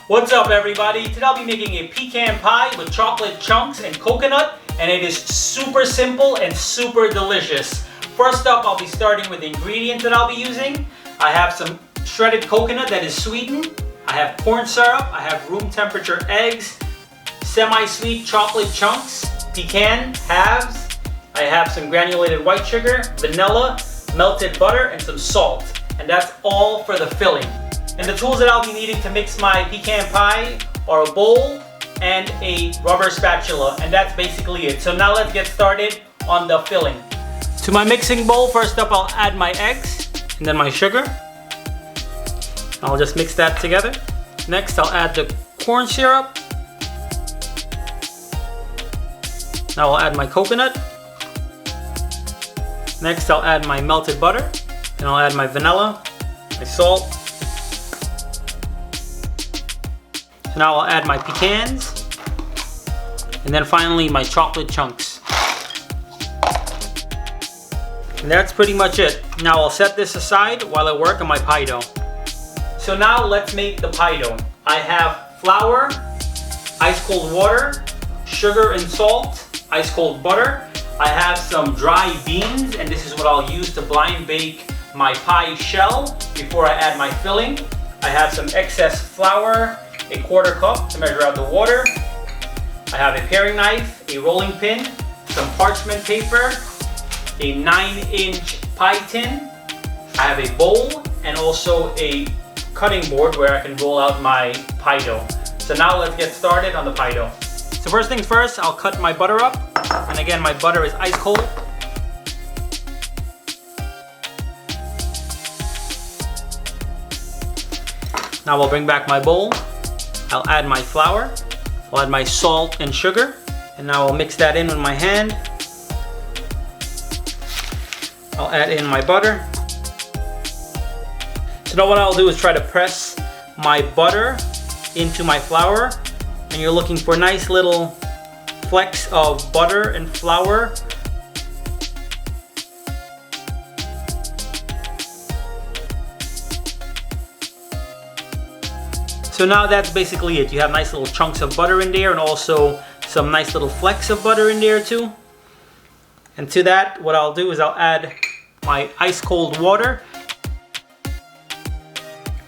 What's up everybody? Today I'll be making a pecan pie with chocolate chunks and coconut, and it is super simple and super delicious. First up, I'll be starting with the ingredients that I'll be using. I have some shredded coconut that is sweetened. I have corn syrup. I have room temperature eggs, semi-sweet chocolate chunks, pecan, halves. I have some granulated white sugar, vanilla, melted butter, and some salt. And that's all for the filling. And the tools that I'll be needing to mix my pecan pie are a bowl and a rubber spatula, and that's basically it. So now let's get started on the filling. To my mixing bowl, first up I'll add my eggs and then my sugar. I'll just mix that together. Next I'll add the corn syrup. Now I'll add my coconut. Next I'll add my melted butter, and I'll add my vanilla, my salt. So now I'll add my pecans, and then finally my chocolate chunks. And that's pretty much it. Now I'll set this aside while I work on my pie dough. So now let's make the pie dough. I have flour, ice cold water, sugar and salt, ice cold butter. I have some dry beans, and this is what I'll use to blind bake my pie shell before I add my filling. I have some excess flour, a quarter cup to measure out the water. I have a paring knife, a rolling pin, some parchment paper, a 9-inch pie tin. I have a bowl and also a cutting board where I can roll out my pie dough. So now let's get started on the pie dough. So first things first, I'll cut my butter up. And again, my butter is ice cold. Now I'll bring back my bowl. I'll add my flour. I'll add my salt and sugar. And now I'll mix that in with my hand. I'll add in my butter. So now what I'll do is try to press my butter into my flour. And you're looking for nice little flecks of butter and flour. So now that's basically it. You have nice little chunks of butter in there and also some nice little flecks of butter in there too. And to that, what I'll do is I'll add my ice cold water.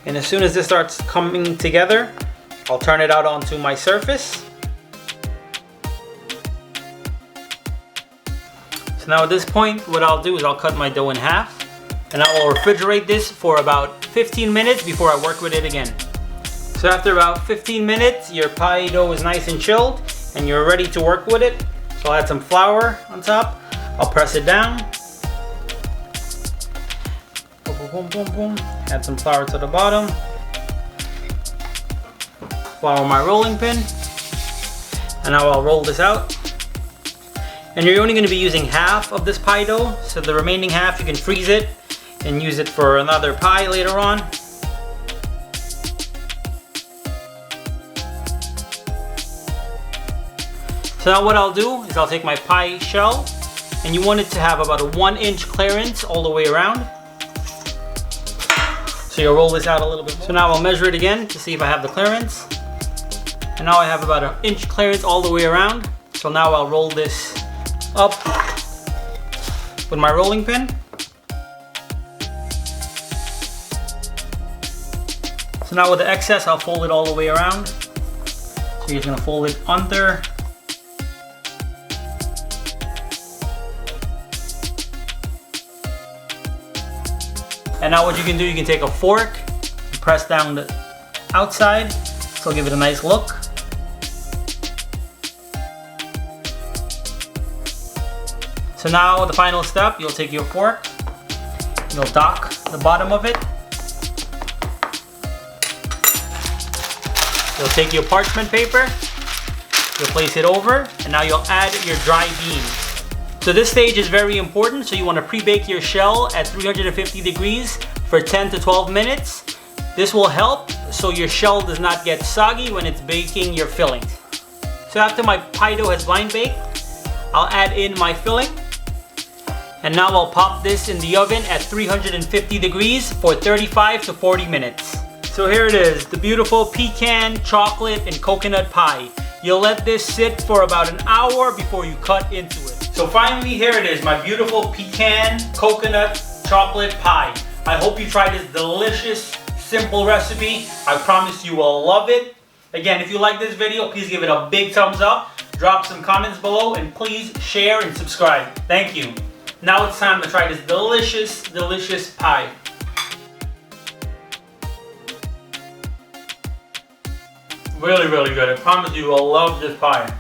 And as soon as this starts coming together, I'll turn it out onto my surface. So now at this point, what I'll do is I'll cut my dough in half, and I will refrigerate this for about 15 minutes before I work with it again. So after about 15 minutes, your pie dough is nice and chilled, and you're ready to work with it. So I'll add some flour on top. I'll press it down. Boom, boom, boom, boom. Add some flour to the bottom. Flour my rolling pin. And now I'll roll this out. And you're only going to be using half of this pie dough. So the remaining half you can freeze it and use it for another pie later on. So now what I'll do is I'll take my pie shell, and you want it to have about a 1-inch clearance all the way around. So you'll roll this out a little bit more. So now I'll measure it again to see if I have the clearance. And now I have about an inch clearance all the way around. So now I'll roll this up with my rolling pin. So now with the excess, I'll fold it all the way around. So you're just gonna fold it under. And now what you can do, you can take a fork and press down the outside, so give it a nice look. So now the final step, you'll take your fork, you'll dock the bottom of it. You'll take your parchment paper, you'll place it over, and now you'll add your dry beans. So this stage is very important, so you want to pre-bake your shell at 350 degrees for 10 to 12 minutes. This will help so your shell does not get soggy when it's baking your fillings. So after my pie dough has blind baked, I'll add in my filling. And now I'll pop this in the oven at 350 degrees for 35 to 40 minutes. So here it is, the beautiful pecan, chocolate, and coconut pie. You'll let this sit for about an hour before you cut into it. So finally, here it is, my beautiful pecan, coconut, chocolate pie. I hope you try this delicious, simple recipe. I promise you will love it. Again, if you like this video, please give it a big thumbs up. Drop some comments below and please share and subscribe. Thank you. Now it's time to try this delicious, delicious pie. Really, really good. I promise you will love this pie.